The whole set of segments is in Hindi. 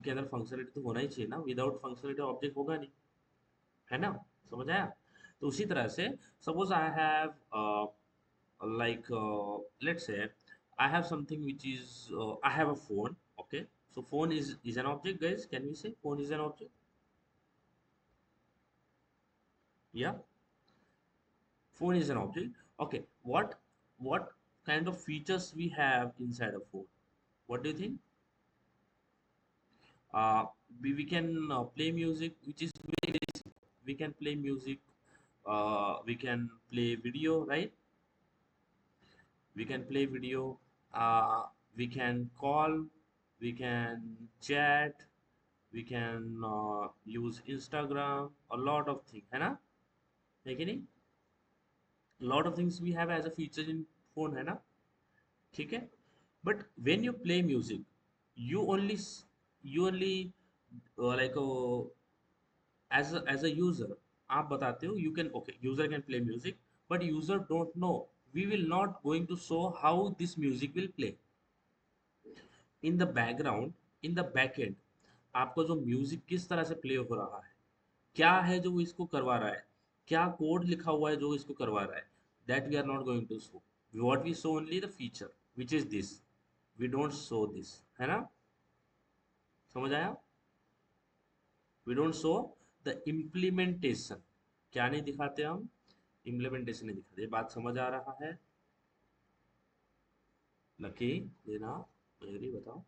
के अंदर फंक्शनलिटी तो होना ही चाहिए ना, विदाउट फंक्शनलिटी ऑब्जेक्ट होगा नहीं, है ना? समझ आया? तो उसी तरह से suppose I have like let's say I have something which is I have a phone. Okay, so phone is an object, guys. Can we say phone is an object? Yeah, phone is an object. Okay, what kind of features we have inside a phone? What do you think? uh, we can play music, which is very simple. We can play music, we can play video, right? We can play video, we can call, we can chat, we can use Instagram, a lot of things, है ना? है कि नहीं? Lot of things we have as a feature in phone, है ना? ठीक है? But when you play music, you only you only like as a user, आप बताते हो you can, okay, user can play music, but user don't know, we will not going to show how this music will play in the background, in the back end. आपको जो म्यूजिक किस तरह से प्ले हो रहा है, क्या है जो वो इसको करवा रहा है, क्या कोड लिखा हुआ है जो इसको करवा रहा है, that we are not going to show. What we show only the feature which is this, we don't show this, है ना? समझ आया? We don't show the implementation. क्या नहीं दिखाते हम? इम्प्लीमेंटेशन नहीं दिखाते. ये बात समझ आ रहा है? लकी, देना, मेरी बताओ.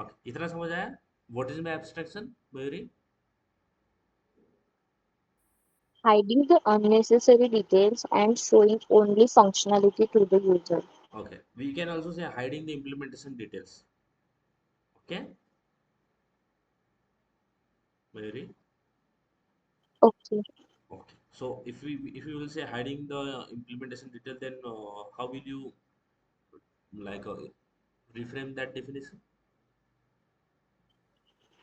ओके, इतना समझ आया? व्हाट इज माय एब्स्ट्रैक्शन, मेरी? Hiding the unnecessary details and showing only functionality to the user. Okay, we can also say hiding the implementation details. Okay, Mayuri. Okay. Okay, so if we will say hiding the implementation detail, then how will you like reframe that definition?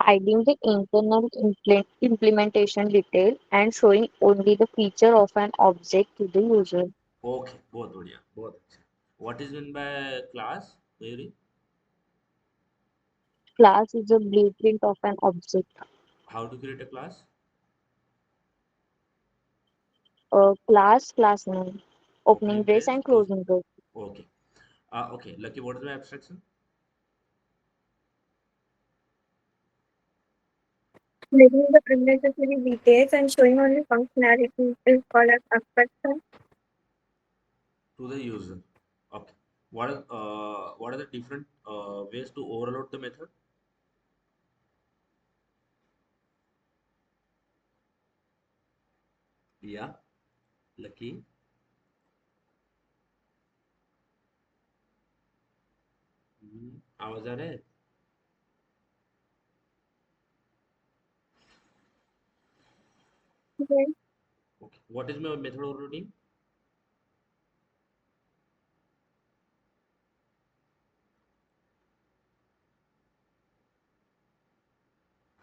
Hiding the internal implementation detail and showing only the feature of an object to the user. Okay, बहुत बढ़िया, बहुत अच्छा. What is meant by class, Mayuri? Class is a blueprint of an object. How to create a class? Class name, opening Opening brace brace, and close. closing brace. Okay. Okay. Lucky, what is my abstraction? Hiding the unnecessary details and showing only functionality is called as abstraction. To the user. Okay. What are the different ways to overload the method? Yeah, Lucky. आवाज आ रहा है? Okay. Okay. What is my method overloading?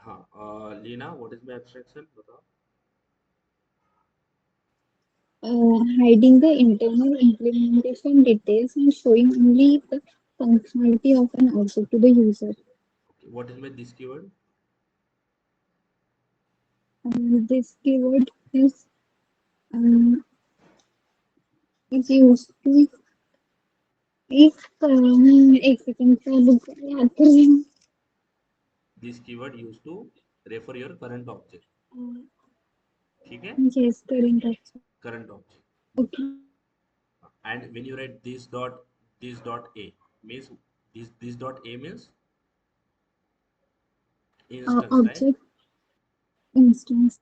हाँ. Leena, what is my abstraction? बताओ. Hiding the internal implementation details and showing only the functionality of an object to the user. Okay. What is my this keyword? This keyword um, is used to if एक सेकंड चालू याद कर रही हूँ. This keyword used to refer your current object. ठीक है? Yes, current object. Current object. Okay. And when you write this dot a means this dot a means instance, right? Object instance.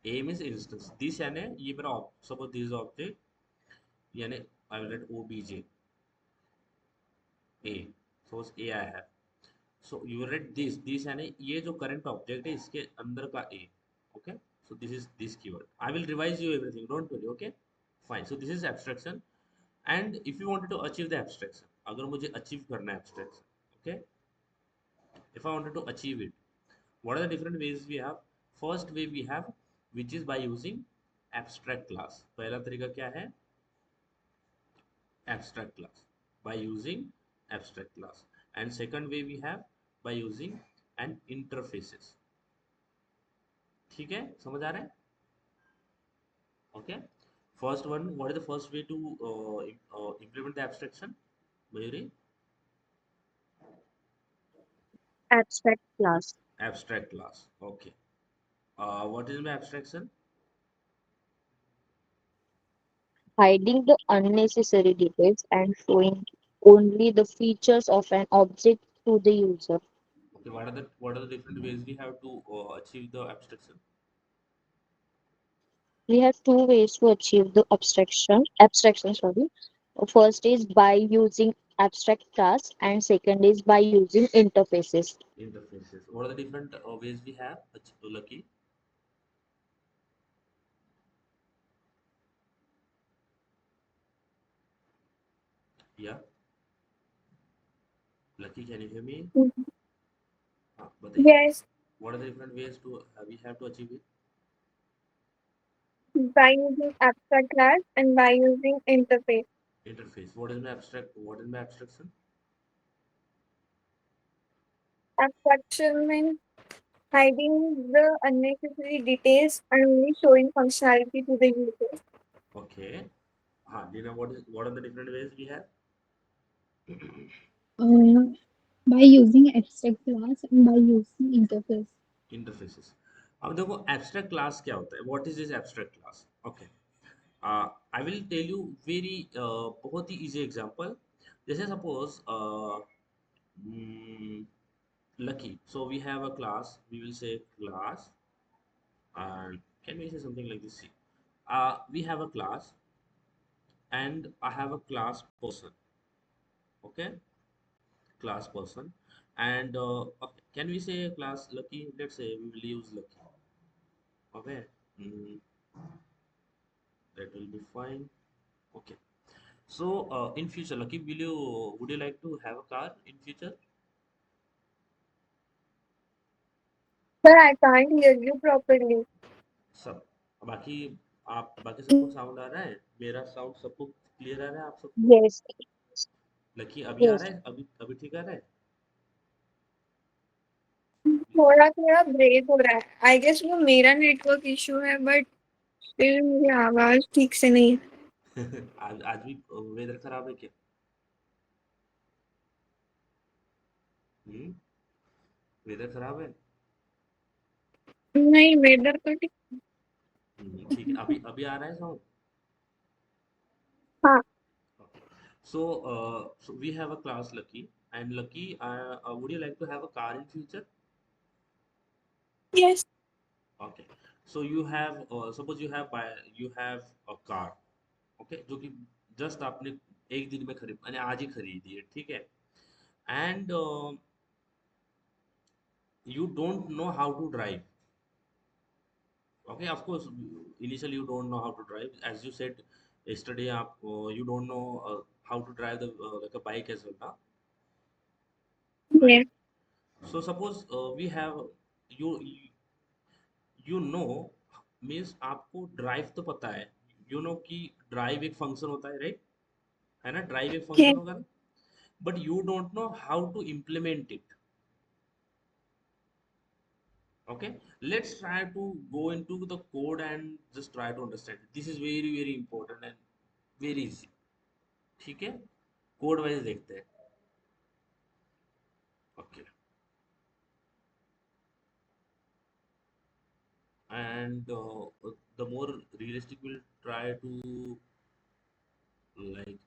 A means instance. This यानी ये मेरा suppose this object यानी I will write obj a. Suppose a I have. So you write this यानी ये जो current object है इसके अंदर का a. Okay. So this is this keyword. I will revise you everything. Don't worry. Okay. Fine. So this is abstraction. And if you wanted to achieve the abstraction, अगर मुझे achieve करना है abstraction, okay, if I wanted to achieve it, what are the different ways we have? First way we have, which is by using abstract class. पहला तरीका क्या है? Abstract class. By using abstract class. and second way we have by using an interfaces. ठीक है, समझ आ रहा है? Okay. First one, what is the first way to implement the abstraction? Mayuri? Abstract class. Abstract class. Okay. What is my abstraction? Hiding the unnecessary details and showing only the features of an object to the user. Okay. What are the different ways we have to achieve the abstraction? We have two ways to achieve the abstraction, sorry. First is by using abstract class and second is by using interfaces. Interfaces. What are the different ways we have? Lucky. Yeah. Lucky, can you hear me? Mhm. हाँ, बताइए. Yes, What are the different ways to we have to achieve it? by using abstract class and by using interface. Interface. What is my abstract? What is my abstraction? Abstraction means hiding the unnecessary details and only showing functionality to the user. Okay. Dina, what are the different ways we have? Uh, by using abstract class and by using interface. Interfaces. अब देखो abstract class क्या होता है? What is this abstract class? Okay. I will tell you very बहुत ही easy example. जैसे suppose mm, lucky. So we have a class. We will say class. And can we say something like this? See, we have a class and I have a class person. Okay, class person. And okay, can we say class lucky? Let's say we will use lucky. Okay, mm, that will be fine. Okay. So in future, lucky, would you like to have a car in future? But I can't hear you properly. सब बाकी आप बाकी सबको साउंड आ रहा है? मेरा साउंड सबको क्लियर आ रहा है आप सबको? Yes, लकी अभी आ रहा yes. है? अभी ठीक आ रहा है? थोड़ा थोड़ा ब्रेक हो रहा है. आई गेस वो मेरा नेटवर्क इशू है बट फिर मेरी आवाज ठीक से नहीं है. आज भी वेदर खराब है क्या? हम्म, वेदर खराब है? नहीं वेदर तो ठीक. ठीक है, अभी अभी आ रहा है साउंड? हाँ. So we have a class Lucky, and Lucky, would you like to have a car in future? Yes. Okay. So you have, suppose you have a car, okay, जो कि just आपने एक दिन में खरीद यानी आज ही खरीदी है, ठीक है? And you don't know how to drive. Okay, of course, initially you don't know how to drive. As you said yesterday, you don't know how to drive the like a bike as well, now, right? Yes. So suppose we have you you know means आपको ड्राइव तो पता है, you know कि ड्राइव एक फंक्शन होता है, राइट? है ना, ड्राइव एक फंक्शन Yes. होगा ना, but you don't know how to implement it. Okay, let's try to go into the code and just try to understand it. This is very very important and very easy. ठीक है, कोड वाइज देखते हैं. Okay, and the more realistic we'll try to like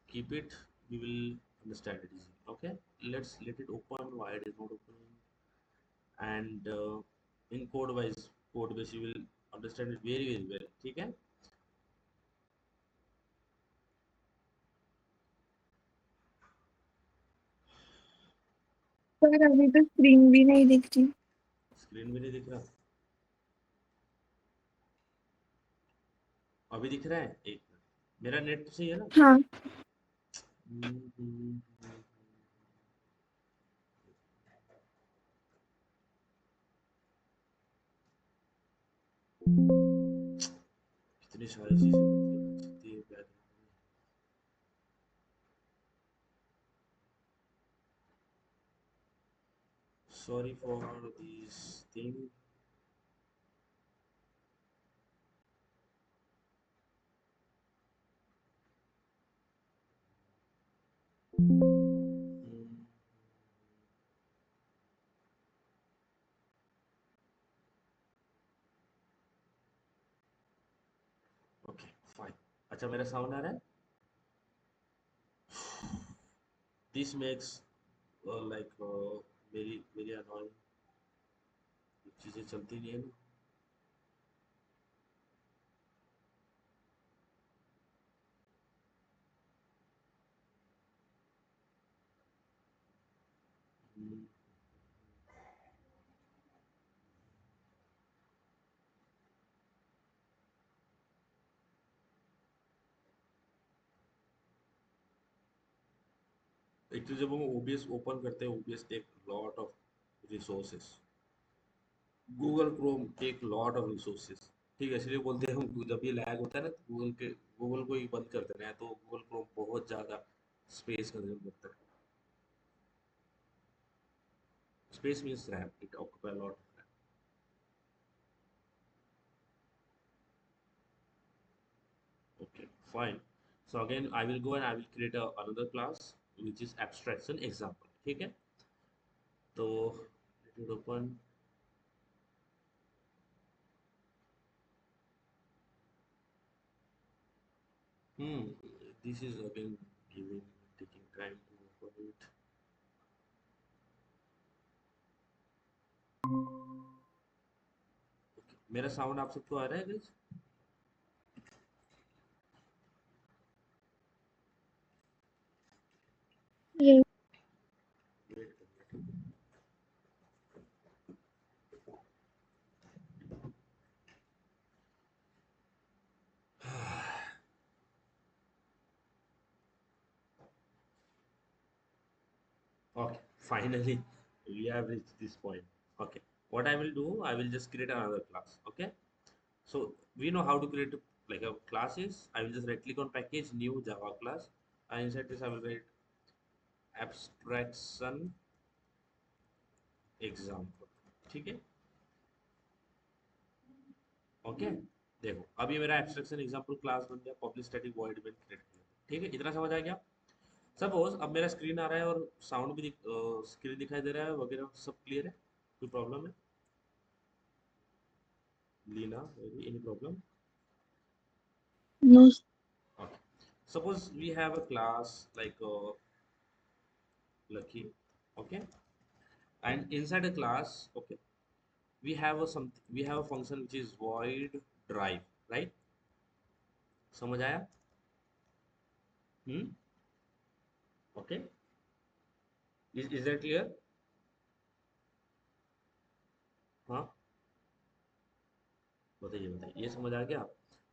keep it, we will understand it easy. Okay, let's let it open. Why it is not opening? And in code base you will understand it very very well. ठीक है. पर अभी तो स्क्रीन भी नहीं दिख रही. स्क्रीन भी नहीं दिख रहा? अभी दिख रहा है? एक मिनट, मेरा नेट तो सही है ना? हाँ. कितनी सारी चीजें होती है, background में. Sorry for this thing. Hmm. Okay, fine. अच्छा मेरा साउंड आ रहा है? This makes like very annoying. चीजें चलती नहीं है ना. Hmm. एक्चुअली जब हम OBS ओपन करते हैं, OBS take lot of resources. Google Chrome take lot of resources. ठीक है, इसलिए बोलते हैं हम जब ये लैग होता है ना, तो गूगल को ही बंद कर देना है, तो गूगल क्रोम बहुत ज़्यादा स्पेस कंज्यूम करता है. Space means RAM, it occupy lot. Okay, fine. So again, I will go and I will create another class which is abstraction example. ठीक है? तो let it open. Hmm. This is again giving taking time to open it. Okay. मेरा साउंड आप सबको आ रहा है guys? Yes. Wait, wait. Okay, finally we have reached this point. Okay, what I will do, I will just create another class. Okay, so we know how to create like a classes. I will just right click on package, new Java class, and inside this I will write abstraction example. ठीक है. ओके, देखो अब ये मेरा एब्स्ट्रैक्शन एग्जाम्पल क्लास बन गया. Public static void main create किया. ठीक है, इतना समझ आ गया. सपोज अब मेरा स्क्रीन आ रहा है और साउंड भी स्क्रीन दिखाई दे रहा है वगैरह, सब क्लियर है? कोई प्रॉब्लम है Leena? Any problem? No. Okay, suppose we have a class like lucky. Okay, and inside a class, okay, we have a function which is void drive, right? समझ आया? Hmm. Okay, is that clear? हाँ, बताइए बताइए, ये समझ आ गया?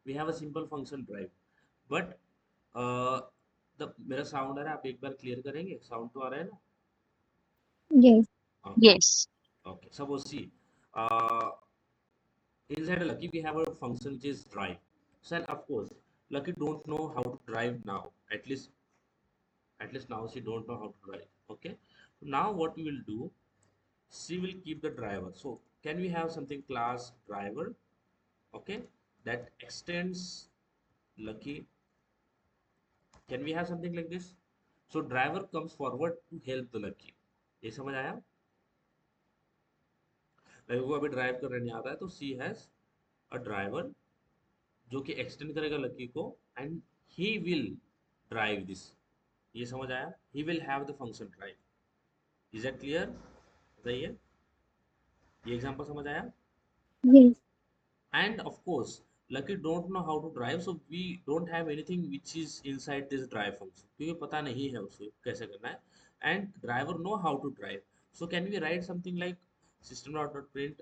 We have a simple function drive, but the मेरा साउंड आ रहा है, आप एक बार क्लियर करेंगे? साउंड तो आ रहा है ना? Yes. हाँ. Yes. Okay, suppose see uh, inside Lucky we have a function which is drive. So and of course Lucky don't know how to drive now. At least now she don't know how to drive. Okay. Now what we will do? She will keep the driver. So can we have something class driver? Okay, that extends Lucky. Can we have something like this? So driver comes forward to help the Lucky. ये समझ आया? लकी को अभी ड्राइव करने नहीं आता है, तो सी हैज अ ड्राइवर जो कि एक्सटेंड करेगा लकी को, and he will drive this. ये समझ आया? He will have the function drive. Is that clear? बताइए, ये एग्जांपल समझ आया? Yes. And of course Lucky don't know how to drive, so we don't have anything which is inside this drive function, क्योंकि पता नहीं है उसको कैसे करना है. And driver know how to drive. So can we write something like system dot print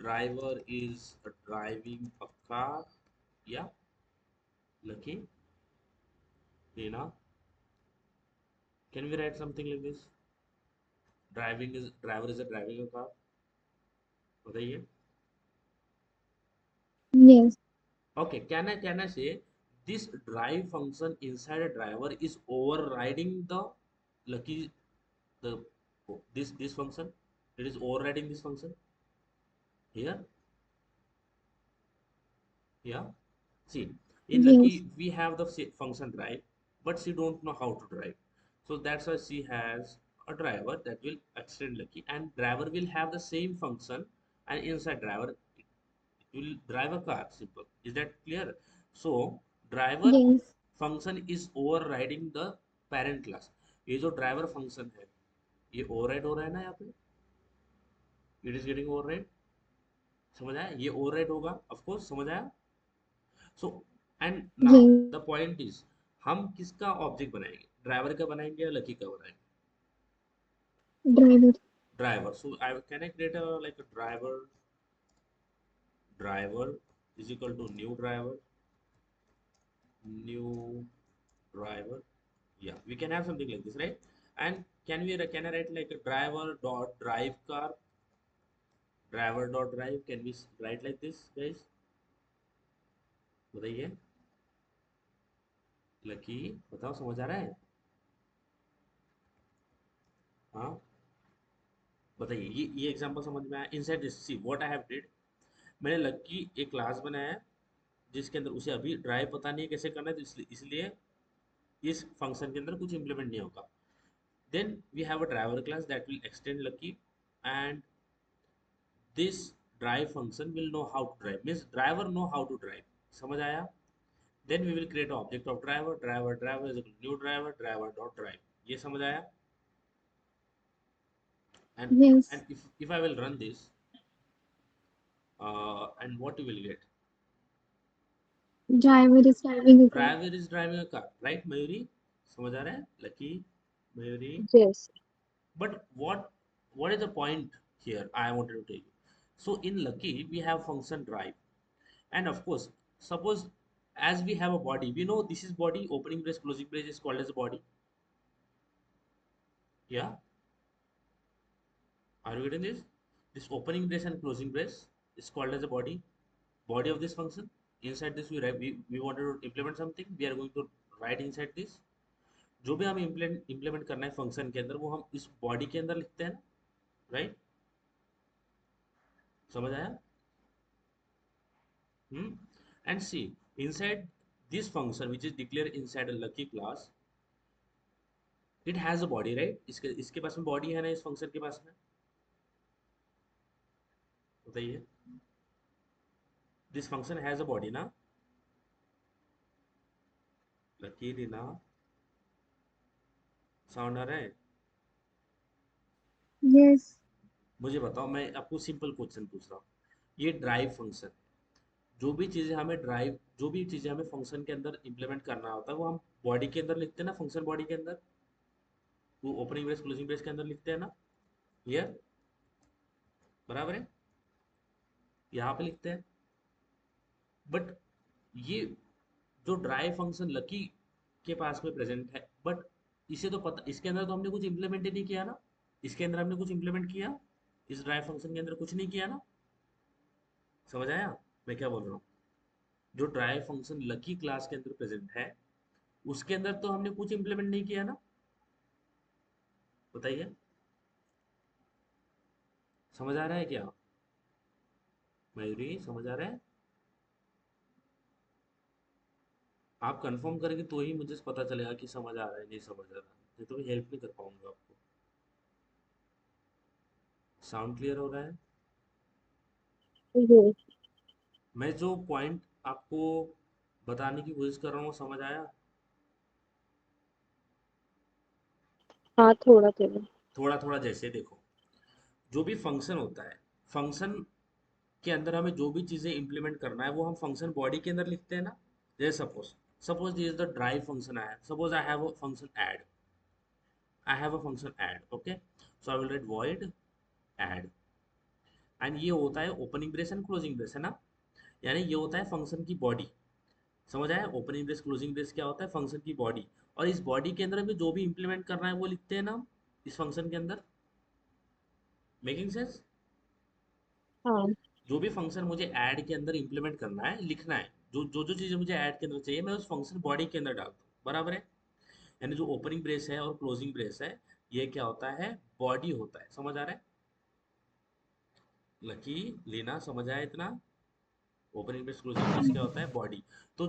driver is driving a car. या Lucky, Reena, can we write something like this? Driver is a driving a car. बताइए. Yes. Okay, can I say this drive function inside a driver is overriding the lucky the this function? It is overriding this function here. Yeah. See, in Yes. Lucky, we have the function drive, but she don't know how to drive. So that's why she has a driver that will extend Lucky, and driver will have the same function, and inside driver it will drive a car. Simple. Is that clear? So driver Yes. function is overriding the parent class. ये जो driver function है, ये override हो रहा है ना यहाँ पे? It is getting override. समझ आया? ये override होगा, of course. समझ आया? So and now Yes. The point is, हम किसका ऑब्जेक्ट बनाएंगे? ड्राइवर का बनाएंगे या लकी का बनाएंगे? Driver. Driver. So I can I create like a driver. Driver is equal to new driver. New driver. Yeah, we can have something like this, right? And can I write like a driver dot drive car? Driver dot drive, can we write like this, guys? बताइए. लकी, बताओ, समझ आ रहा है? हाँ, बताइए. ये एग्जांपल समझ में आया? Inside this, see what I have did. मैंने लकी एक क्लास बनाया है जिसके अंदर उसे अभी ड्राइव पता नहीं है कैसे करना है, तो इसलिए इस फंक्शन के अंदर कुछ इंप्लीमेंट नहीं होगा. Then we have a driver class that will extend Lucky, and this drive function will know how to drive, means driver know how to drive. समझ आया? Then we will create object of driver. Driver is new driver. Driver dot drive. ये समझ आया? and Yes. and if I will run this, and what you will get? Driver is driving a car. Driver is driving a car, right, Mayuri? समझ आ रहा है? Lucky, Mayuri. Yes. But what is the point here? I wanted to tell you. So in Lucky we have function drive, and of course, suppose as we have a body, we know this is body. Opening brace, closing brace is called as a body. Yeah, are you getting this? This opening brace and closing brace is called as a body. Body of this function. Inside this we wanted to implement something. We are going to write inside this. जो भी हमें इम्प्लीमेंट करना है फंक्शन के अंदर, वो हम इस बॉडी के अंदर लिखते हैं ना, राइट? समझ आया? And see, inside this function which is declare inside a Lucky class, it has a body, right? इसके पास में बॉडी है ना, इस फंक्शन के पास में? बताइए. This function has a body ना? लकी रीना, साउंड आ रहा है? Yes. मुझे बताओ, मैं आपको सिंपल क्वेश्चन पूछ रहा हूँ. ये ड्राइव फंक्शन, जो भी चीजें हमें फंक्शन के अंदर इंप्लीमेंट करना होता है, वो हम बॉडी के अंदर लिखते हैं ना, फंक्शन बॉडी के अंदर. वो ओपनिंग ब्रेस क्लोजिंग ब्रेस के अंदर लिखते हैं ना. ये बराबर है, यहाँ पे लिखते हैं. बट ये जो ड्राइव फंक्शन लकी के पास में प्रेजेंट है, बट इसे तो पता, इसके अंदर तो हमने कुछ इंप्लीमेंट ही नहीं किया ना. इसके अंदर हमने कुछ इंप्लीमेंट किया? इस ड्राइव फंक्शन के अंदर कुछ नहीं किया ना. समझ आया मैं क्या बोल रहा हूँ? जो ड्राइव फंक्शन लकी क्लास के अंदर प्रेजेंट है, उसके अंदर तो हमने कुछ इंप्लीमेंट नहीं किया ना. बताइए, समझ आ रहा है क्या? मयूरी, समझ आ रहा है? आप कंफर्म करेंगे तो ही मुझे पता चलेगा कि समझ आ रहा है नहीं समझ आ रहा है, नहीं तो मैं हेल्प नहीं कर पाऊंगा आपको. साउंड क्लियर हो रहा है? Yes. मैं जो पॉइंट आपको बताने की कोशिश कर रहा हूँ, वो समझ आया? हाँ, थोड़ा थोड़ा. थोड़ा थोड़ा. जैसे देखो, जो भी फंक्शन होता है, फंक्शन के अंदर हमें जो भी चीजें इंप्लीमेंट करना है, वो हम फंक्शन बॉडी के अंदर लिखते हैं ना. जैसे suppose this is the drive function. I have, suppose I have a function add. I have a function add, okay. So I will write void add, and ये होता है opening brace and closing brace, है ना. यानी ये होता है फंक्शन की बॉडी. समझ आया? ओपनिंग ब्रेस क्लोजिंग ब्रेस क्या होता है? फंक्शन की बॉडी. और इस बॉडी के अंदर हमें जो भी इंप्लीमेंट करना है वो लिखते हैं ना हम इस फंक्शन के अंदर. Making sense? हाँ. जो भी फंक्शन मुझे ऐड के अंदर इंप्लीमेंट करना है, लिखना है, जो चीजें मुझे ऐड के अंदर चाहिए, मैं उस फंक्शन बॉडी के अंदर डालता हूँ. बराबर है? यानी जो ओपनिंग ब्रेस है और क्लोजिंग ब्रेस है, ये क्या होता है? बॉडी होता है. समझ आ रहा है? लकी, लीना, समझ आया इतना? ओपनिंग ब्रेस क्लोजिंग ब्रेस क्या होता है? बॉडी। तो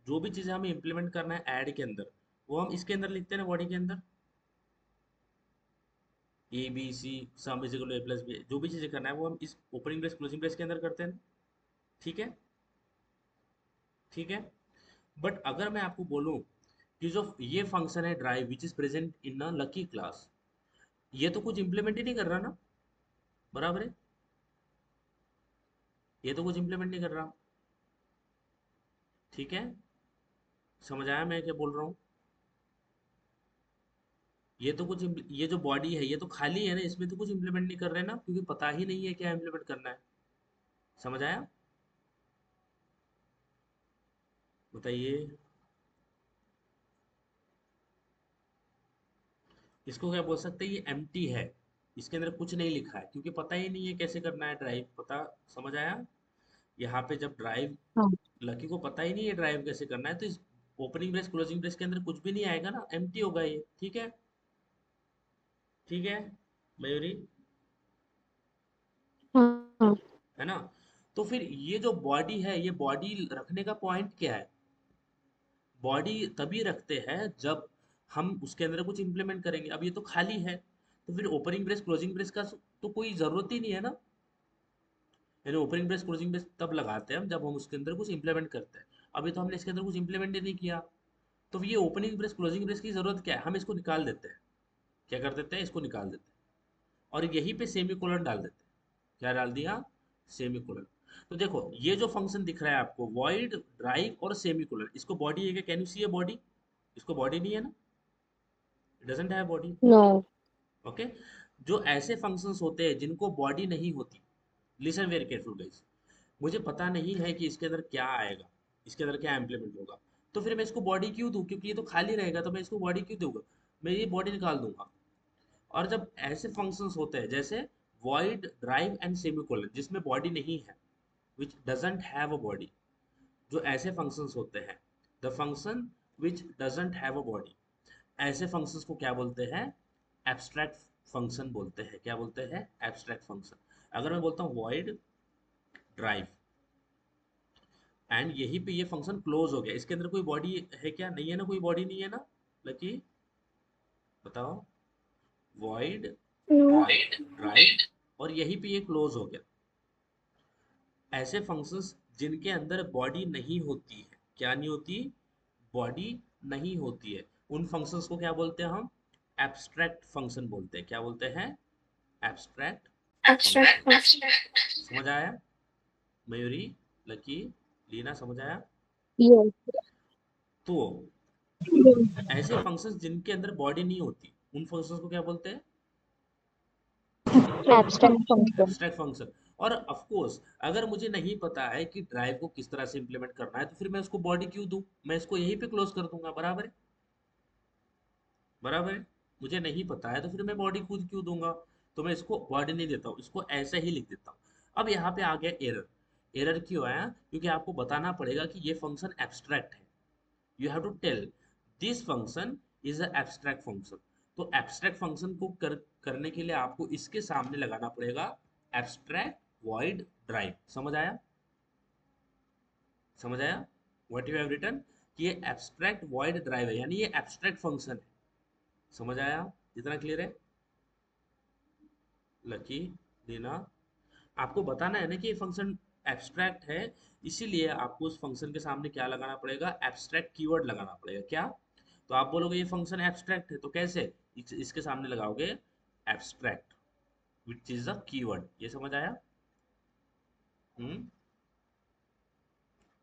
जो भी चीजें हमें इंप्लीमेंट करना है ऐड के अंदर, वो हम इसके अंदर लिखते हैं ना, बॉडी के अंदर। A B C, sum is equal to A plus B, जो भी चीजें करना है वो हम इस ओपनिंग ब्रेस क्लोजिंग ब्रेस के अंदर करते हैं ना? ठीक है, ठीक है। बट अगर मैं आपको बोलूं कि जो ये फंक्शन है drive which is present in a Lucky class, ये तो कुछ इंप्लीमेंट ही नहीं कर रहा ना, बराबर है? ये तो कुछ इंप्लीमेंट नहीं कर रहा। ठीक है, समझ आया मैं क्या बोल रहा हूँ? ये तो कुछ ये जो बॉडी है ये तो खाली है ना, इसमें तो कुछ इंप्लीमेंट नहीं कर रहे ना, क्योंकि पता ही नहीं है क्या इंप्लीमेंट करना है। समझ आया? बताइए। इसको क्या बोल सकते हैं? ये एम्प्टी है, इसके अंदर कुछ नहीं लिखा है, क्योंकि पता ही नहीं है कैसे करना है ड्राइव। पता, समझ आया? यहाँ पे जब ड्राइव, हाँ लकी को पता ही नहीं है ड्राइव कैसे करना है, तो इस ओपनिंग ब्रेस क्लोजिंग ब्रेस के अंदर कुछ भी नहीं आएगा ना, एम्प्टी होगा ये। ठीक है, ठीक है मयूरी, हाँ है ना? तो फिर ये जो बॉडी है, ये बॉडी रखने का पॉइंट क्या है? बॉडी तभी रखते हैं जब हम उसके अंदर कुछ इंप्लीमेंट करेंगे। अब ये तो खाली है, तो फिर ओपनिंग ब्रेस क्लोजिंग ब्रेस का तो कोई ज़रूरत ही नहीं है ना। यानी ओपनिंग ब्रेस क्लोजिंग ब्रेस तब लगाते हैं हम जब हम उसके अंदर कुछ इंप्लीमेंट करते हैं। अभी तो हमने इसके अंदर कुछ इंप्लीमेंट ही नहीं किया, तो ये ओपनिंग ब्रेस क्लोजिंग ब्रेस की ज़रूरत क्या है? हम इसको निकाल देते हैं। क्या कर देते हैं? इसको निकाल देते हैं और यहीं पे सेमी कोलन डाल देते हैं। क्या डाल दिया? Semicolon. तो देखो ये जो फंक्शन दिख रहा है आपको, वॉइड, ड्राइव और सेमी कोलन, इसको बॉडी है क्या? Can you see a body? इसको बॉडी नहीं है ना, it doesn't have body. No okay. जो ऐसे फंक्शंस होते हैं जिनको बॉडी नहीं होती, लिसन वेरी केयरफुल गाइस, मुझे पता नहीं है कि इसके अंदर क्या आएगा, इसके अंदर क्या इम्प्लीमेंट होगा, तो फिर मैं इसको बॉडी क्यों दूं? क्योंकि ये तो खाली रहेगा, तो मैं इसको बॉडी क्यों दूंगा? मैं ये बॉडी निकाल दूंगा। और जब ऐसे फंक्शंस होते हैं जैसे void, ड्राइव एंड सेमीकोलन, जिसमें बॉडी नहीं है, which doesn't have a body, जो ऐसे फंक्शंस होते हैं, the function which doesn't have a body, ऐसे फंक्शंस को क्या बोलते हैं? एब्स्ट्रैक्ट फंक्शन बोलते हैं। क्या बोलते हैं? Abstract function. अगर मैं बोलता हूँ void, ड्राइव एंड यहीं पे ये फंक्शन क्लोज हो गया, इसके अंदर कोई बॉडी है क्या? नहीं है ना, कोई बॉडी नहीं है ना। लकी, बताओ। void, No. ड्राइव और यहीं पे ये क्लोज हो गया। ऐसे फंक्शंस जिनके अंदर बॉडी नहीं होती है, क्या नहीं होती? बॉडी नहीं होती है, उन फंक्शंस को क्या बोलते हैं हम? एब्स्ट्रैक्ट फंक्शन बोलते हैं। क्या बोलते हैं? Abstract Abstract function. function. समझ आया मयूरी, लकी, लीना, समझ आया? यस तो ऐसे फंक्शंस जिनके अंदर बॉडी नहीं होती, उन फंक्शंस को क्या बोलते हैं? Abstract function abstract function. और ऑफ कोर्स अगर मुझे नहीं पता है कि ड्राइव को किस तरह से इंप्लीमेंट करना है, तो फिर मैं उसको बॉडी क्यों दूं? मैं इसको यहीं पे क्लोज कर दूंगा। बराबर है, बराबर है। मुझे नहीं पता है तो फिर मैं बॉडी खुद क्यों दूंगा? तो मैं इसको बॉडी नहीं देता हूँ, इसको ऐसे ही लिख देता हूँ। अब यहाँ पे आ गया एरर। एरर क्यों आया? क्योंकि आपको बताना पड़ेगा कि ये फंक्शन एब्स्ट्रैक्ट है। You have to tell this function is a abstract function. तो एब्स्ट्रैक्ट फंक्शन को करने के लिए आपको इसके सामने लगाना पड़ेगा एब्स्ट्रैक्ट वॉइड ड्राइव। समझ आया? समझ आया? व्हाट यू हैव रिटन, कि ये एब्स्ट्रैक्ट वॉइड ड्राइव है, यानी ये एब्स्ट्रैक्ट फंक्शन है। समझ आया? इतना क्लियर है? लकी, दीना, आपको बताना है ना कि ये फंक्शन एब्स्ट्रैक्ट है, इसीलिए आपको उस फंक्शन के सामने क्या लगाना पड़ेगा? एब्स्ट्रैक्ट कीवर्ड लगाना पड़ेगा। क्या? तो आप बोलोगे ये फंक्शन एब्स्ट्रैक्ट है, तो कैसे? इसके सामने लगाओगे abstract which is a keyword. ये समझ आया? हम्म,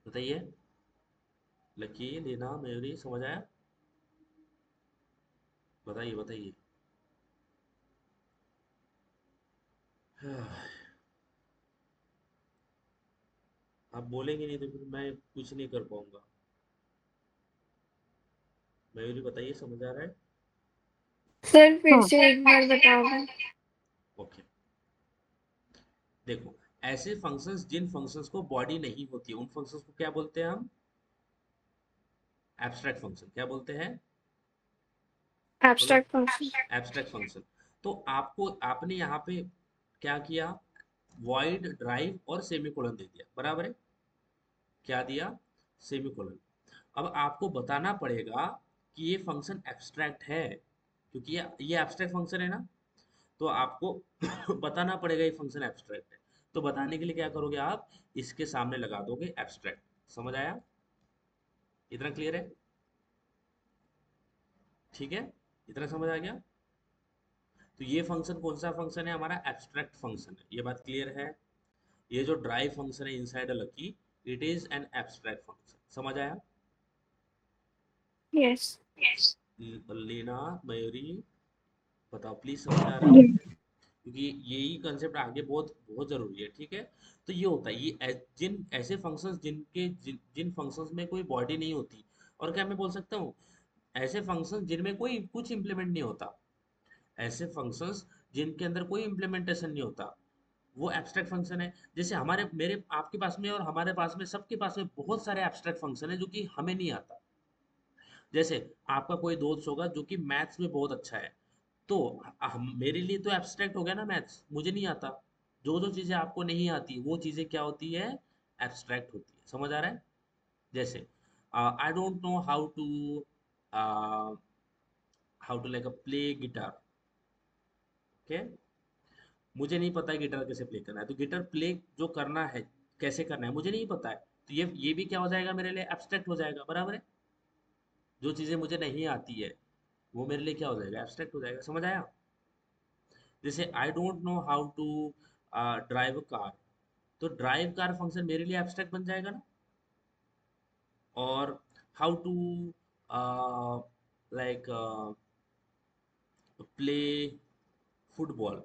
बताइए। लकी, दीना, मयूरी, समझ आया? बताइए, बताइए। आप बोलेंगे नहीं तो फिर मैं कुछ नहीं कर पाऊंगा। मयूरी, बताइए, समझ आ रहा है? सर फिर हाँ से एक बार बताओगे? ओके, देखो, ऐसे फंक्शंस जिन फंक्शंस को बॉडी नहीं होती है, उन फंक्शंस को क्या बोलते हैं हम? Abstract function. क्या बोलते हैं? बोलो। Abstract function. Abstract function. तो आपको, आपने यहाँ पे क्या किया? void, drive और सेमीकोलन दे दिया, बराबर है? क्या दिया? सेमीकोलन। अब आपको बताना पड़ेगा कि ये फंक्शन एब्स्ट्रैक्ट है, क्योंकि ये एब्स्ट्रैक्ट फंक्शन है ना, तो आपको बताना पड़ेगा ये फंक्शन एब्स्ट्रैक्ट है। तो बताने के लिए क्या करोगे आप? इसके सामने लगा दोगे एब्स्ट्रैक्ट। समझ आया? इतना क्लियर है? ठीक है, इतना समझ आ गया? तो ये फंक्शन कौन सा फंक्शन है? हमारा एब्स्ट्रैक्ट फंक्शन है। ये बात क्लियर है? ये जो ड्राइव फंक्शन है inside lucky, it is an abstract function. समझ आया? Yes. लीना, मयूरी, बताओ प्लीज, समझ आ रहा है? क्योंकि यही कंसेप्ट आगे बहुत बहुत जरूरी है। ठीक है, तो ये होता है, ये जिन ऐसे फंक्शंस जिन फंक्शंस में कोई बॉडी नहीं होती, और क्या मैं बोल सकता हूँ, ऐसे फंक्शंस जिनमें कोई कुछ इंप्लीमेंट नहीं होता, ऐसे फंक्शंस जिनके अंदर कोई इम्प्लीमेंटेशन नहीं होता, वो एब्स्ट्रैक्ट फंक्शन है। जैसे हमारे मेरे आपके पास में और हमारे पास में, सबके पास में बहुत सारे एब्स्ट्रैक्ट फंक्शन है जो कि हमें नहीं आता। जैसे आपका कोई दोस्त होगा जो कि मैथ्स में बहुत अच्छा है, तो मेरे लिए तो एब्स्ट्रैक्ट हो गया ना मैथ्स, मुझे नहीं आता। जो जो चीजें आपको नहीं आती वो चीजें क्या होती है? एब्स्ट्रैक्ट होती है। समझ आ रहा है? जैसे I don't know how to like play guitar. Okay, मुझे नहीं पता है गिटार कैसे प्ले करना है, तो गिटार प्ले जो करना है, कैसे करना है, मुझे नहीं पता है। तो ये भी क्या हो जाएगा मेरे लिए? एब्स्ट्रैक्ट हो जाएगा, बराबर है? जो चीजें मुझे नहीं आती है वो मेरे लिए क्या हो जाएगा? एब्स्ट्रैक्ट हो जाएगा। समझ आया? जैसे I don't know how to drive a car, तो ड्राइव कार फंक्शन मेरे लिए एब्स्ट्रैक्ट बन जाएगा ना। और how to like play football,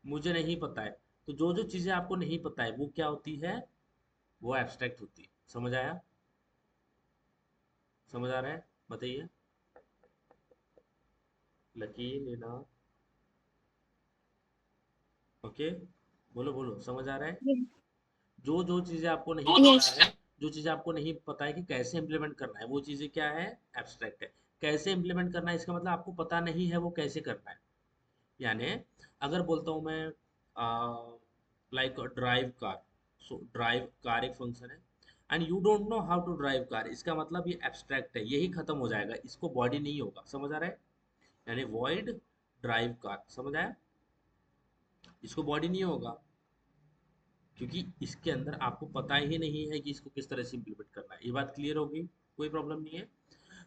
मुझे नहीं पता है। तो जो जो चीजें आपको नहीं पता है वो क्या होती है? वो एब्स्ट्रैक्ट होती है। समझ आया? समझ आ रहा है? बताइए, लकी, लीना, ओके, बोलो बोलो, समझ आ रहा है? जो जो चीजें आपको नहीं Yes. पता है, जो चीजें आपको नहीं पता है कि कैसे इंप्लीमेंट करना है, वो चीजें क्या है? एब्स्ट्रैक्ट है। कैसे इंप्लीमेंट करना है, इसका मतलब आपको पता नहीं है वो कैसे करना है। यानी अगर बोलता हूँ मैं like drive car, so drive car एक फंक्शन है, and you don't know how to drive car, इसका मतलब ये एब्स्ट्रैक्ट है, यही खत्म हो जाएगा, इसको बॉडी नहीं होगा। समझ आ रहा है? यानी वॉइड ड्राइव कार। समझ आया? इसको बॉडी नहीं होगा, क्योंकि इसके अंदर आपको पता ही नहीं है कि इसको किस तरह से इम्प्लीमेंट करना है। ये बात क्लियर होगी? कोई प्रॉब्लम नहीं है?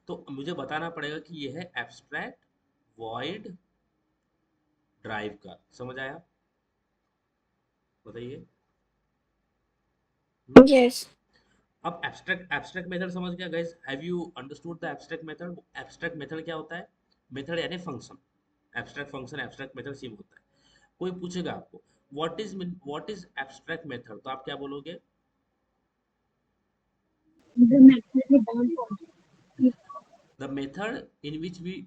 तो मुझे बताना पड़ेगा कि ये है एब्स्ट्रैक्ट वॉइड ड्राइव कार। समझ आया? बताइए। हम्म? Yes. अब एब्स्ट्रैक्ट एब्स्ट्रैक्ट मेथड समझ गया guys? Have you understood the abstract method? Abstract method क्या होता है? मेथड यानी function. Abstract function, abstract method same होता है। कोई पूछेगा आपको व्हाट इज एब्स्ट्रैक्ट मेथड, तो आप क्या बोलोगे? The method without the method in which we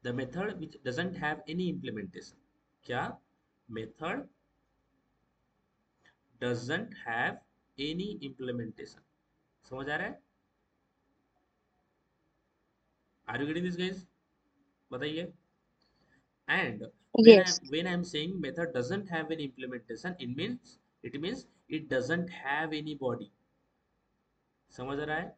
the method which doesn't have any implementation। क्या? method doesn't have any implementation। समझ आ रहा है? Are you getting this guys? बताइए। And Yes. when I'm saying method doesn't have any implementation, it means it doesn't have any body। समझ आ रहा है?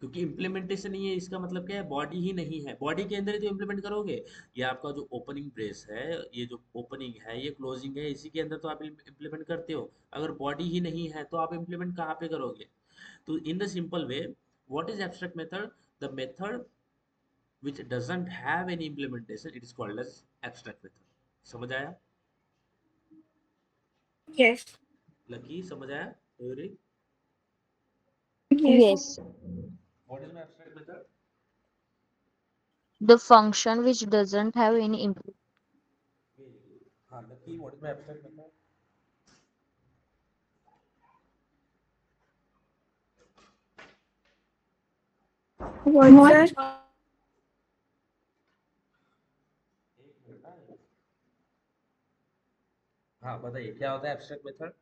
क्योंकि इम्प्लीमेंटेशन नहीं है, इसका मतलब क्या है? बॉडी ही नहीं है। बॉडी के अंदर ही तो इम्प्लीमेंट करोगे। ये आपका जो ओपनिंग ब्रेस है, ये जो ओपनिंग है, ये क्लोजिंग है, इसी के अंदर तो आप इम्प्लीमेंट करते हो। अगर बॉडी ही नहीं है तो आप इम्प्लीमेंट कहाँ पे करोगे? तो in the simple way, what is abstract method? The method which doesn't have any implementation, it is called as abstract method. समझ आया? Yes. लकी, समझ आया? Mayuri, Yes. Yes. What is my abstract method? The function which doesn't have any implement. हाँ Lucky, what is my abstract method? What, sir? एक मिनट, हाँ बताइए क्या होता है abstract method?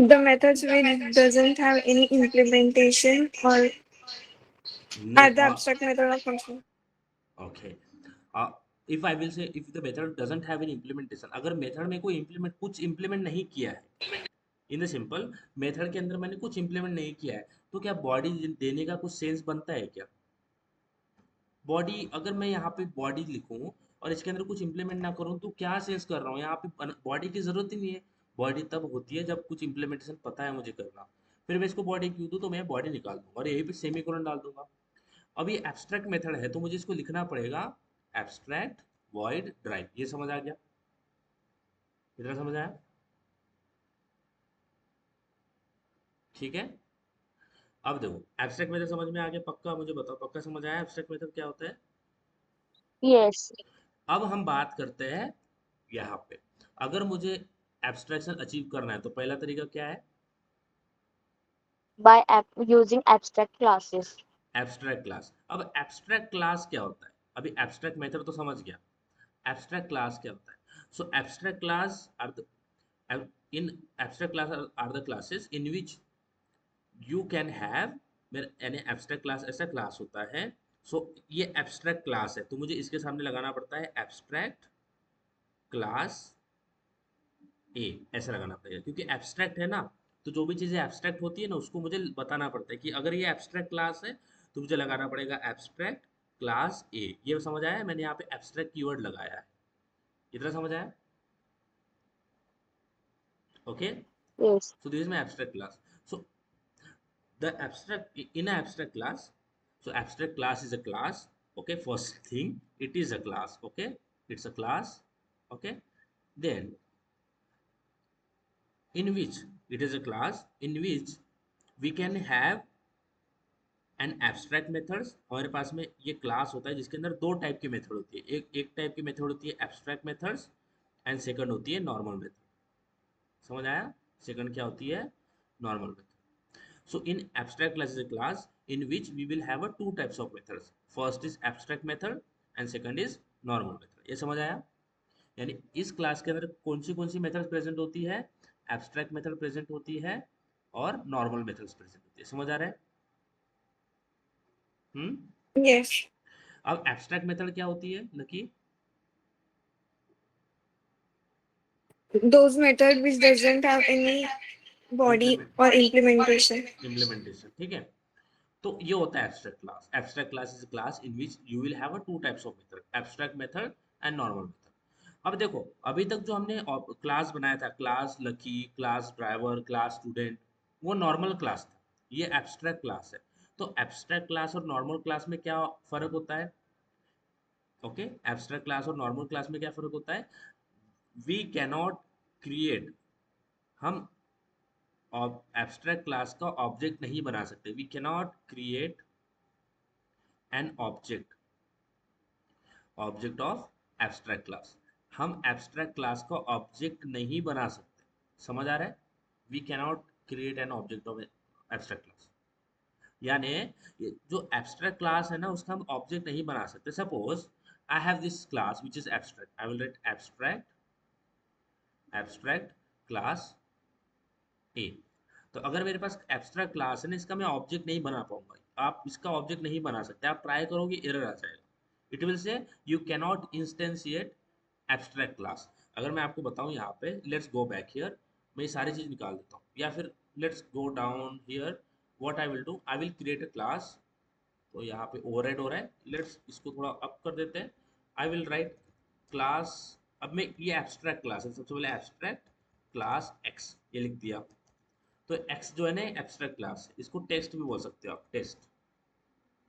The methods which doesn't have any implementation or नहीं, are the abstract method of function. Okay, if I will say if the method doesn't have an implementation, अगर मेथड में कोई कुछ इम्प्लीमेंट नहीं किया है, इन द सिंपल मेथड के अंदर मैंने कुछ इम्प्लीमेंट नहीं किया है, तो क्या बॉडी देने का कुछ सेंस बनता है क्या? बॉडी, अगर मैं यहाँ पे बॉडी लिखूँ और इसके अंदर कुछ इम्प्लीमेंट ना करूँ तो क्या सेंस कर रहा हूँ? यहाँ पे बॉडी की जरूरत ही नहीं है। बॉडी तब होती है जब कुछ इम्प्लीमेंटेशन पता है मुझे करना। फिर मैं इसको बॉडी क्यों दूँ, तो मैं बॉडी निकाल दूंगा और यहीं पे सेमीकोलन डाल दूंगा। अब ये एब्स्ट्रैक्ट मेथड है तो मुझे इसको लिखना पड़ेगा एब्स्ट्रैक्ट वॉइड ड्राइव। ये समझ आ गया? इतना समझ आया? ठीक है। अब देखो एब्स्ट्रैक्ट मेथड समझ में आ गया पक्का? मुझे बताओ पक्का समझ आया एब्स्ट्रैक्ट मेथड क्या होता है? Yes. अब हम बात करते हैं यहाँ पे, अगर मुझे एब्स्ट्रैक्शन अचीव करना है तो पहला तरीका क्या है? By using abstract classes. Abstract class. अब एब्स्ट्रैक्ट क्लास क्या होता है? अभी एब्स्ट्रैक्ट मेथड तो समझ गया, एब्स्ट्रैक्ट क्लास क्या होता है? So abstract class are the in abstract class are the classes in which you can have, यानी एब्स्ट्रैक्ट क्लास ऐसा क्लास होता है। सो ये एब्स्ट्रैक्ट क्लास है तो मुझे इसके सामने लगाना पड़ता है एब्स्ट्रैक्ट क्लास ए, ऐसा लगाना पड़ेगा क्योंकि एब्स्ट्रैक्ट है ना। तो जो भी चीजें एब्स्ट्रैक्ट होती है ना उसको मुझे बताना पड़ता है कि अगर ये एब्स्ट्रैक्ट क्लास है तो मुझे लगाना पड़ेगा एब्स्ट्रैक्ट क्लास ए। ये समझ आया? मैंने यहाँ पे एब्स्ट्रैक्ट कीवर्ड लगाया है। इतना समझ आया? Okay. Yes. So this is my abstract class. So the abstract in an abstract class, so abstract class is a class. Okay, first thing it is a class. Okay, it's a class. Okay, then in which it is a class in which we can have an abstract methods। हमारे पास में ये क्लास होता है जिसके अंदर दो टाइप की मेथड होती है। एक टाइप की मेथड होती है एब्स्ट्रैक्ट मेथड्स एंड सेकंड होती है नॉर्मल मेथड। समझ आया? सेकंड क्या होती है? Normal method. So in abstract class is a class in which we will have a two types of methods. First is abstract method and second is normal method. ये समझ आया? यानी इस क्लास के अंदर कौन सी मेथड प्रेजेंट होती है? एब्स्ट्रैक्ट मेथड प्रेजेंट होती है और नॉर्मल मेथड्स प्रेजेंट होती है। समझ आ रहा है? Yes. अब एब्स्ट्रैक्ट मेथड क्या होती है lucky? Those method which doesn't have any body or implementation. Implementation. ठीक है, तो ये होता है abstract class. Abstract class is class in which you will have a two types of method, abstract method and normal method. अब देखो अभी तक जो हमने क्लास बनाया था, class lucky, class driver, class student, वो नॉर्मल क्लास था। ये एब्स्ट्रैक्ट क्लास है। तो एब्स्ट्रैक्ट क्लास और नॉर्मल क्लास में क्या फर्क होता है? ओके, एब्स्ट्रैक्ट क्लास और नॉर्मल क्लास में क्या फर्क होता है? वी कैनॉट क्रिएट, हम एब्स्ट्रैक्ट क्लास का ऑब्जेक्ट नहीं बना सकते। We cannot create an object of abstract class. हम एब्स्ट्रैक्ट क्लास का ऑब्जेक्ट नहीं बना सकते। समझ आ रहा है? We cannot create an object of abstract class. यानी जो एब्स्ट्रैक्ट क्लास है ना उसका हम ऑब्जेक्ट नहीं बना सकते। Suppose I have this class which is abstract, I will write abstract class ए। तो अगर मेरे पास एब्स्ट्रैक्ट क्लास है ना, इसका मैं ऑब्जेक्ट नहीं बना पाऊंगा। आप इसका ऑब्जेक्ट नहीं बना सकते। आप ट्राई करोगे एरर आ जाएगा। It will say you cannot instantiate abstract class. अगर मैं आपको बताऊं यहाँ पे, लेट्स गो बैक हियर, मैं ये सारी चीज निकाल देता हूँ, या फिर let's go down here. What I will do, I will create a class. तो यहाँ पे ओवरराइड हो रहा है, लेट्स इसको थोड़ा अप कर देते हैं। आई विल राइट क्लास, अब मैं ये एब्स्ट्रैक्ट क्लास है, सबसे पहले एब्स्ट्रैक्ट क्लास एक्स ये लिख दिया। तो एक्स जो है ना एब्स्ट्रैक्ट क्लास है, इसको टेस्ट भी बोल सकते हो आप, टेस्ट।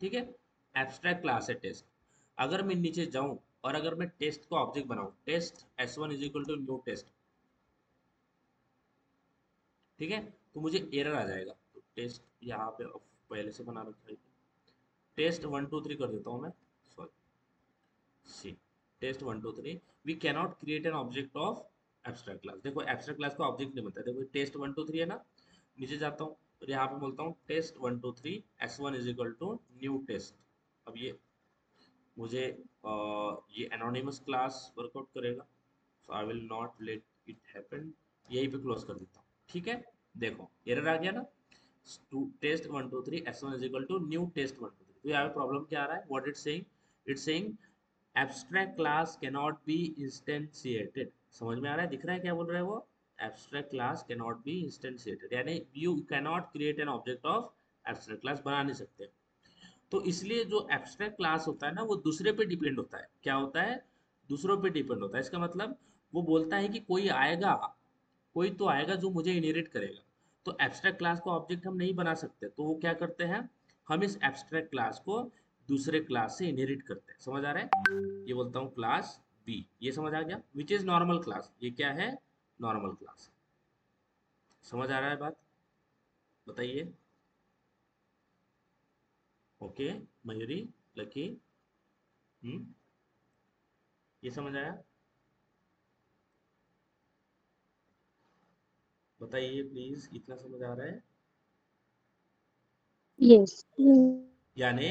ठीक है, एब्स्ट्रैक्ट क्लास है टेस्ट। अगर मैं नीचे जाऊं और अगर मैं टेस्ट को ऑब्जेक्ट बनाऊं, test s1 is equal to new test, ठीक है, तो मुझे एरर आ जाएगा। तो टेस्ट यहाँ पे पहले से बना रखा है, टेस्ट 1 2 3 कर देता हूँ मैं। Sorry, see test 1 2 3। We cannot create an object of abstract class. देखो एब्स्ट्रैक्ट क्लास का ऑब्जेक्ट नहीं बनता। देखो टेस्ट 1 2 3 है ना, नीचे जाता हूँ और यहाँ पे बोलता हूँ test 1 2 3 s1 is equal to new test. अब ये मुझे ये एनोनिमस क्लास वर्कआउट करेगा, so I will not let it happen. यहीं पे क्लोज कर देता हूँ। ठीक है, देखो एरर आ गया ना, test 1 2 3 s1 is equal to new test 1 2 3। तो यहाँ पे प्रॉब्लम क्या आ रहा है? What it saying, it's saying abstract class cannot be instantiated. समझ में आ रहा है, दिख रहा है क्या बोल रहा है वो? एब्स्ट्रैक्ट क्लास कैनॉट बी इंस्टेंशिएटेड, यानी you cannot create an object of abstract class, बना नहीं सकते। तो इसलिए जो एब्स्ट्रैक्ट क्लास होता है ना, वो दूसरे पे डिपेंड होता है। क्या होता है? दूसरों पे डिपेंड होता है। इसका मतलब वो बोलता है कि कोई आएगा, कोई तो आएगा जो मुझे इनहेरिट करेगा। तो एब्स्ट्रैक्ट क्लास को ऑब्जेक्ट हम नहीं बना सकते, तो वो क्या करते हैं, हम इस एब्स्ट्रैक्ट क्लास को दूसरे क्लास से इनहेरिट करते हैं। समझ आ रहा है? ये बोलता हूँ क्लास बी, ये समझ आ गया, विच इज नॉर्मल क्लास। ये क्या है? Normal class. समझ आ रहा है बात? बताइए। ओके, मयूरी, लकी, ये समझ आया? बताइए प्लीज, इतना समझ आ रहा है? Yes. यानी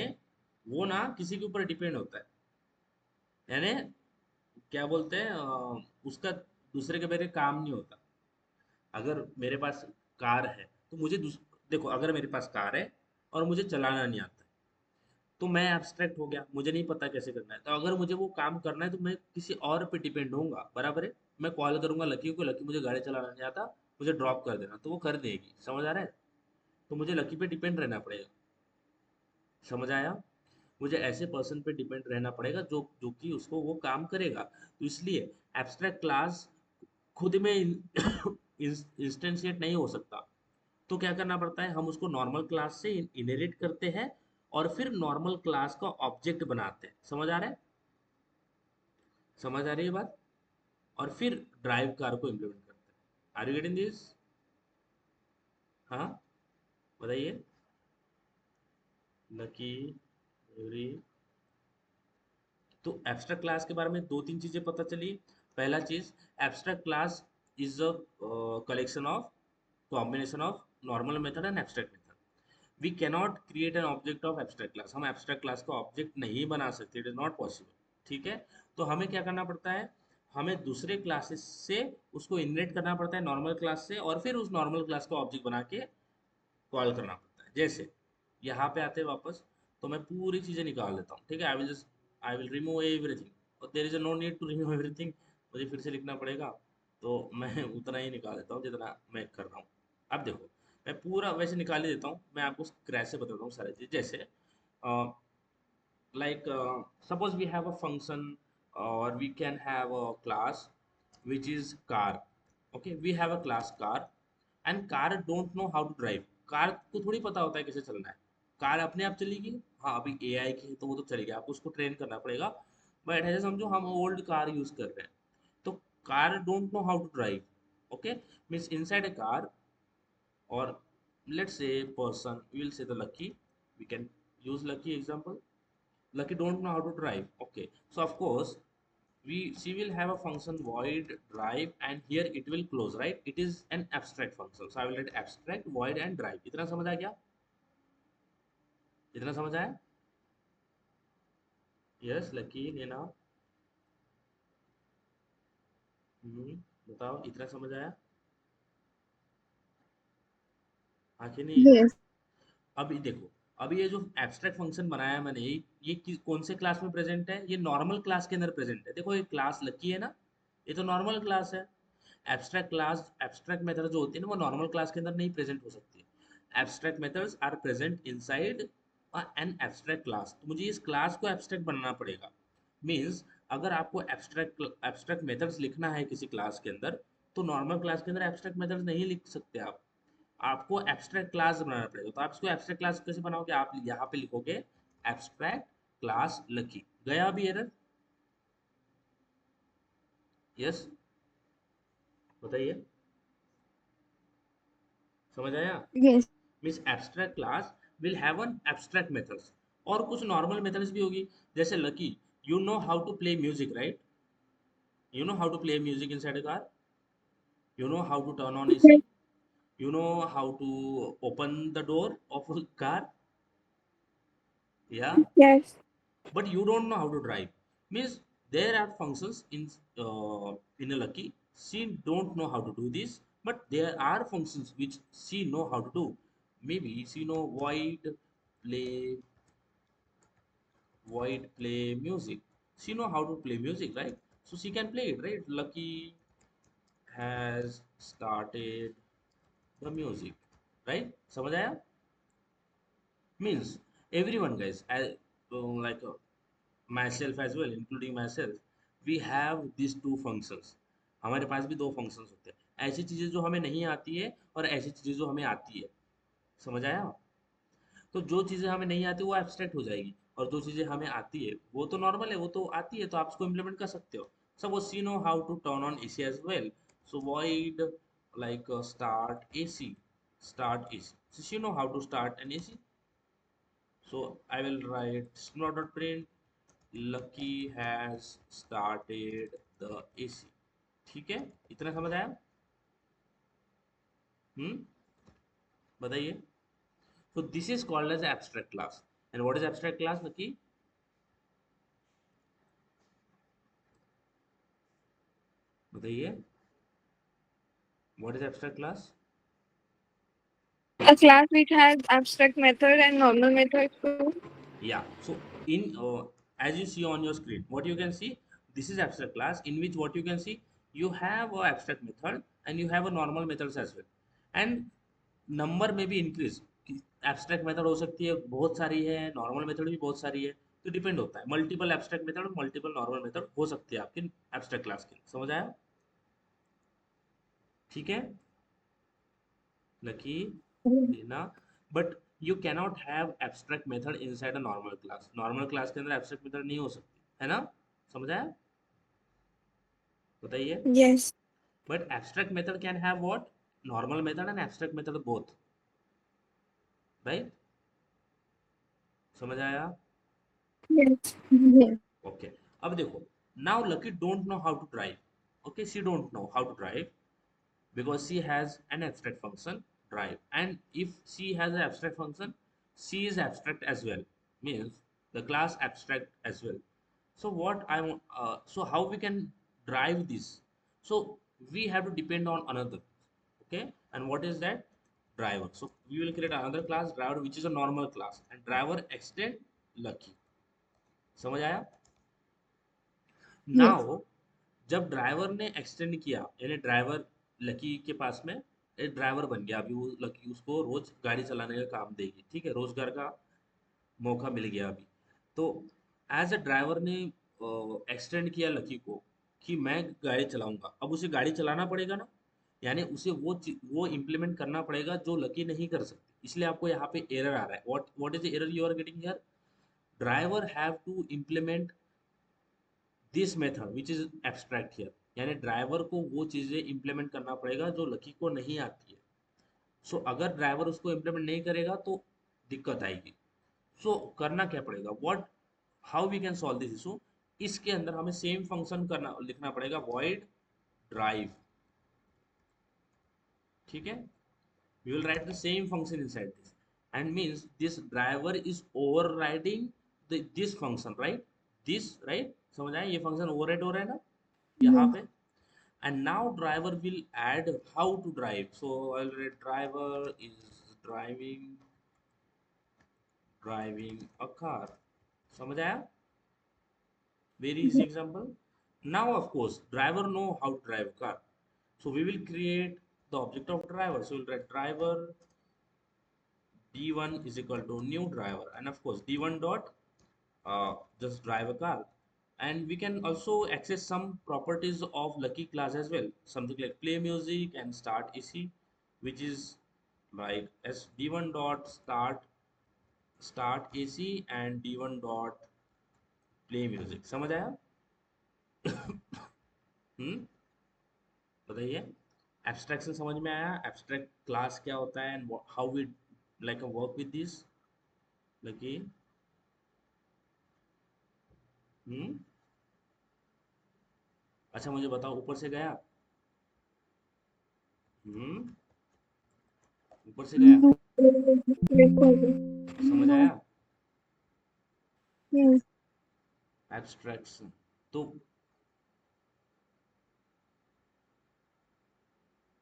वो ना किसी के ऊपर डिपेंड होता है, यानी क्या बोलते हैं, उसका दूसरे के बगैर काम नहीं होता। अगर मेरे पास कार है तो मुझे देखो, अगर मेरे पास कार है और मुझे चलाना नहीं आता, तो मैं एब्स्ट्रैक्ट हो गया, मुझे नहीं पता कैसे करना है। तो अगर मुझे वो काम करना है तो मैं किसी और पे डिपेंड होऊंगा, बराबर है। मैं कॉल करूंगा लकी को, लकी मुझे गाड़ी चलाना नहीं आता, मुझे ड्रॉप कर देना, तो वो कर देगी। समझ आ रहा है? तो मुझे लकी पे डिपेंड रहना पड़ेगा। समझ आया? मुझे ऐसे पर्सन पे डिपेंड रहना पड़ेगा जो जो कि उसको वो काम करेगा। तो इसलिए एब्स्ट्रैक्ट क्लास खुद में इंस्टेंशिएट नहीं हो सकता। तो क्या करना पड़ता है, हम उसको नॉर्मल क्लास से इनहेरिट करते हैं और फिर नॉर्मल क्लास का ऑब्जेक्ट बनाते हैं। समझ आ रहा है? समझ आ रही है बात? और फिर ड्राइव कार को इम्प्लीमेंट करते हैं। Are you getting this? हाँ, बताइए। लकी, मेरी। तो एब्स्ट्रैक्ट क्लास के बारे में दो तीन चीजें पता चली। पहला चीज, abstract class is a collection of combination of normal method and abstract method. We cannot create an object of abstract class. हम एब्स्ट्रैक्ट क्लास का ऑब्जेक्ट नहीं बना सकते, इट इज नॉट पॉसिबल। ठीक है? तो हमें क्या करना पड़ता है, हमें दूसरे क्लासेस से उसको इनरेट करना पड़ता है, नॉर्मल क्लास से, और फिर उस नॉर्मल क्लास का ऑब्जेक्ट बना के कॉल करना पड़ता है। जैसे यहाँ पे आते हैं वापस, तो मैं पूरी चीज़ें निकाल लेता हूँ। ठीक है? आई विल रिमूव एवरीथिंग, और there is no need to remove everything, मुझे फिर से लिखना पड़ेगा। तो मैं उतना ही निकाल देता हूँ जितना मैं कर रहा हूँ। अब देखो, मैं पूरा वैसे निकाल ही देता हूँ, मैं आपको क्रैश से बताता हूँ सारी चीज़। जैसे like suppose we have a function, or we can have a class which is car. Okay, we have a class car, and car don't know how to drive. Car को थोड़ी पता होता है कैसे चलना है। कार अपने आप चलेगी? हाँ, अभी एआई की है तो वो तो चलेगी, आपको उसको ट्रेन करना पड़ेगा। बट ऐसे समझो हम ओल्ड कार यूज कर रहे हैं, तो car don't know how to drive. Okay, means inside a car, or let's say person, we will say the lucky, we can use lucky example. Lucky don't know how to drive. Okay, so of course we she will have a function void drive, and here it will close, right? It is an abstract function, so I will write abstract void and drive. इतना समझ आ गया? इतना समझ आया? यस लकी, नैना, बताओ, इतना समझ आया? हाँ कि नहीं? Yes. अभी देखो, अभी ये जो एब्स्ट्रैक्ट फंक्शन बनाया है मैंने, कौन से क्लास में प्रेजेंट है? ये नॉर्मल क्लास के अंदर प्रेजेंट है। देखो, ये क्लास लकी है ना, ये तो नॉर्मल क्लास है। एब्स्ट्रैक्ट क्लास, एब्स्ट्रैक्ट मेथड जो होती है ना, वो नॉर्मल क्लास के अंदर नहीं प्रेजेंट हो सकती। Abstract methods are present inside an abstract class. तो मुझे इस क्लास को एब्स्ट्रैक्ट बनाना पड़ेगा। मीन्स अगर आपको एब्स्ट्रैक्ट मेथड्स लिखना है किसी क्लास के अंदर, तो नॉर्मल क्लास के अंदर एब्स्ट्रैक्ट मेथड्स नहीं लिख सकते आप, आपको एब्स्ट्रैक्ट क्लास बनाना पड़ेगा। तो आप इसको एब्स्ट्रैक्ट क्लास कैसे बनाओगे? आप यहाँ पे लिखोगे एब्स्ट्रैक्ट क्लास लकी। गया अभी एरर? यस, बताइए, समझ आया? Yes. Means abstract class will have an abstract methods, और कुछ नॉर्मल मेथड्स भी होगी। जैसे Lucky, you know how to play music, right? You know how to play music inside a car, you know how to turn on AC, you know how to open the door of a car, yeah, Yes. but you don't know how to drive. Means there are functions in a lucky, she don't know how to do this, but there are functions which she know how to do. Maybe she know play void play music. she know how to play music, right? So she can play it, right? Lucky has started the music, right? समझ आया? Means everyone, guys, like myself as well, including myself, we have these two functions. हमारे पास भी दो functions होते हैं, ऐसी चीजें जो हमें नहीं आती है और ऐसी चीजें जो हमें आती है। समझ आया? तो जो चीजें हमें नहीं आती वो एब्स्ट्रैक्ट हो जाएगी, और जो चीजें हमें आती है वो तो नॉर्मल है, वो तो आती है, तो आप उसको इम्प्लीमेंट कर सकते हो। Suppose see know how to turn on AC as well, so void like start AC, start AC. So she know how to start an AC. So I will write string.print lucky has started the AC. ठीक है, इतना समझ आया? बताइए। So this is called as abstract class. And what is abstract class, Lucky? बताइए। What is abstract class? A class which has abstract method and normal method too. Yeah. So in as you see on your screen, what you can see, this is abstract class in which what you can see, you have a abstract method and you have a normal methods as well. And number में भी इंक्रीज, एब्स्ट्रैक्ट मेथड हो सकती है बहुत सारी है, नॉर्मल मेथड भी बहुत सारी है, तो डिपेंड होता है। मल्टीपल एब्स्ट्रैक्ट मेथड और मल्टीपल नॉर्मल मेथड हो सकती है आपकी एब्स्ट्रैक्ट क्लास की। समझ आया? ठीक है लकी, लेना। But you cannot have abstract method inside a normal class. Normal class के अंदर एब्स्ट्रैक्ट मेथड नहीं हो सकती है ना? समझ आया? बताइए। Yes. But abstract method can have what? Normal method and abstract method both, right? समझ आया? Yes. Yes. ओके। अब देखो, now Lucky don't know how to drive. Okay, she don't know how to drive because she has an abstract function drive, and if she has an abstract function, she is abstract as well, means the class abstract as well. So what I want, so how we can drive this? So we have to depend on another. Okay, and what is that? Driver. So we will create another class driver, which is a normal class, and driver extend lucky. समझ आया? Yes. नाउ जब ड्राइवर ने एक्सटेंड किया, यानी ड्राइवर लकी के पास में एक ड्राइवर बन गया, अभी वो लकी उसको रोज गाड़ी चलाने का काम देगी, ठीक है, रोजगार का मौका मिल गया अभी। तो एज अ ड्राइवर ने एक्सटेंड किया लकी को कि मैं गाड़ी चलाऊंगा, अब उसे गाड़ी चलाना पड़ेगा ना, यानी उसे वो इम्प्लीमेंट करना पड़ेगा जो लकी नहीं कर सकती। इसलिए आपको यहाँ पे एरर आ रहा है। What is the error you are getting here? Driver have to implement this method which is abstract here, यानी ड्राइवर को वो चीजें इंप्लीमेंट करना पड़ेगा जो लकी को नहीं आती है। सो अगर ड्राइवर उसको इम्प्लीमेंट नहीं करेगा तो दिक्कत आएगी। सो करना क्या पड़ेगा? What, how we can solve this issue? इसके अंदर हमें सेम फंक्शन करना लिखना पड़ेगा, void drive। ठीक है, we will write the same function inside this, and means this driver is overriding this function, right? This, right? समझ आया? ये फंक्शन ओवरराइड हो रहा है ना यहाँ Yes. पे। And now driver will add how to drive. So I'll write driver is driving a car. समझ आया? Very easy example. Now of course driver know how to drive a car, so we will create the object of driver. So we'll write driver d1 is equal to new driver, and of course d1 dot just drive a car. And we can also access some properties of lucky class as well, something like play music and start AC, which is like as d1 dot start AC and d1 dot play music। समझ आया? हम्म, बताइए। एब्स्ट्रैक्शन समझ में आया? एब्स्ट्रैक्ट क्लास क्या होता है and how we like work with this Lucky? Hmm, अच्छा मुझे बताओ, ऊपर से गया? हम्म, ऊपर से गया? No. समझ No. आया? Yes. एब्स्ट्रैक्शन तो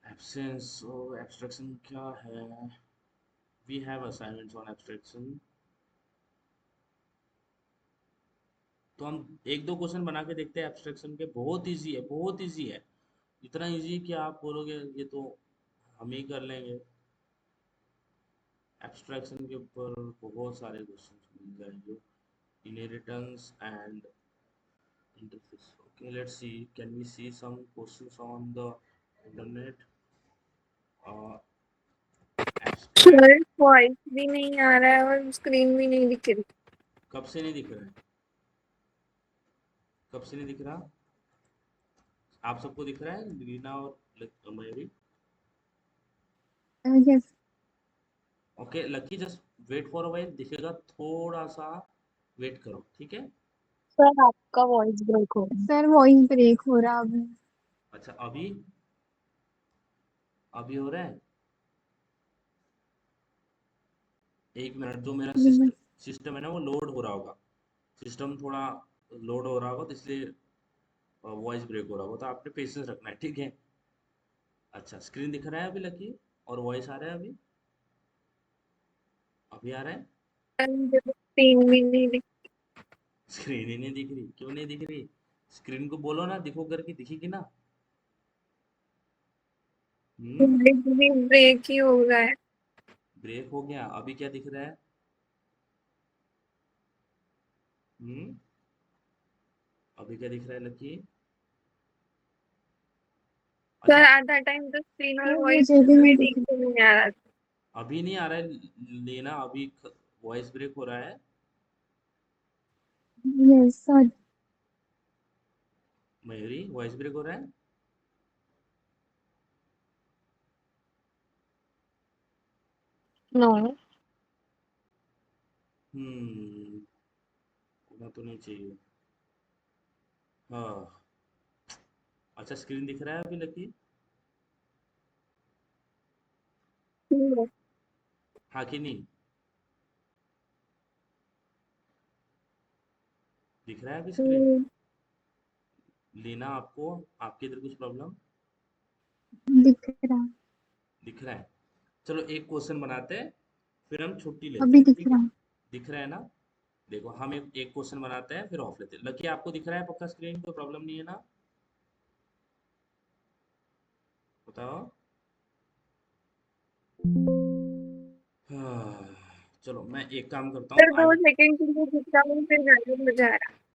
एब्सेंस और एब्स्ट्रैक्शन क्या है? We have assignments on abstraction. तो हम एक दो क्वेश्चन बना के देखते हैं एब्स्ट्रैक्शन के, बहुत इजी है, बहुत इजी है, इतना इजी कि आप बोलोगे ये तो हम ही कर लेंगे। एब्स्ट्रैक्शन के ऊपर बहुत सारे क्वेश्चन मिल जाएंगे। Inheritance and interface. Okay, let's see. Can we see some questions on the internet? Abstract. Sir voice भी नहीं आ रहा है और स्क्रीन भी नहीं दिख रही। कब से नहीं दिख रहा है? कब से नहीं दिख रहा? आप सबको दिख रहा है, रीना और Mayuri? Yes. Okay Lucky, just wait for a while, दिखेगा, थोड़ा सा वेट करो, ठीक है? सर आपका वॉइस ब्रेक हो रहा है। सर वॉइस ब्रेक हो रहा अभी। अच्छा, अभी अभी हो रहा है? एक मिनट, जो मेरा Yes. सिस्टम है ना वो लोड हो रहा होगा, सिस्टम थोड़ा लोड हो रहा होगा, तो इसलिए वॉइस ब्रेक हो रहा होगा, तो आपने पेशेंस रखना है, ठीक है? अच्छा, स्क्रीन दिख रहा है अभी लकी, और वॉइस आ रहा है अभी? अभी आ रहा है? स्क्रीन भी नहीं दिख स्क्रीन ही नहीं दिख रही, क्यों नहीं दिख रही? स्क्रीन को बोलो ना दिखो करके, दिखेगी ना। रही, ब्रेक ही हो रहा है। ब्रेक हो गया, अभी क्या दिख रहा है? हम्म अभी क्या दिख रहा है लकी? सर अच्छा, आधा टाइम तो स्क्रीन और सर वॉइस मुझे भी नहीं भी दिख ठीक से नहीं आ रहा। अभी नहीं आ रहा है लेना, अभी वॉइस ब्रेक हो रहा है। रहा। Yes sir. Mayuri, voice break हो रहा है? नो। होना तो नहीं चाहिए। हाँ, अच्छा, स्क्रीन दिख रहा है अभी लकी? हाँ कि नहीं? दिख रहा है अभी स्क्रीन? लीना, आपको, आपके इधर कुछ प्रॉब्लम दिख रहा। दिख रहा है? चलो एक क्वेश्चन बनाते हैं, फिर हम छुट्टी लेते अभी हैं, दिख ठीक है? रहा। दिख रहा है ना? देखो, हम एक क्वेश्चन बनाते हैं, फिर ऑफ लेते हैं। लकी, आपको दिख रहा है पक्का स्क्रीन, कोई प्रॉब्लम नहीं है ना? बताओ। हाँ, चलो मैं एक काम करता हूँ, सर 2 सेकंड के लिए दिख रहा हूँ फिर गायब हो जा रहा है।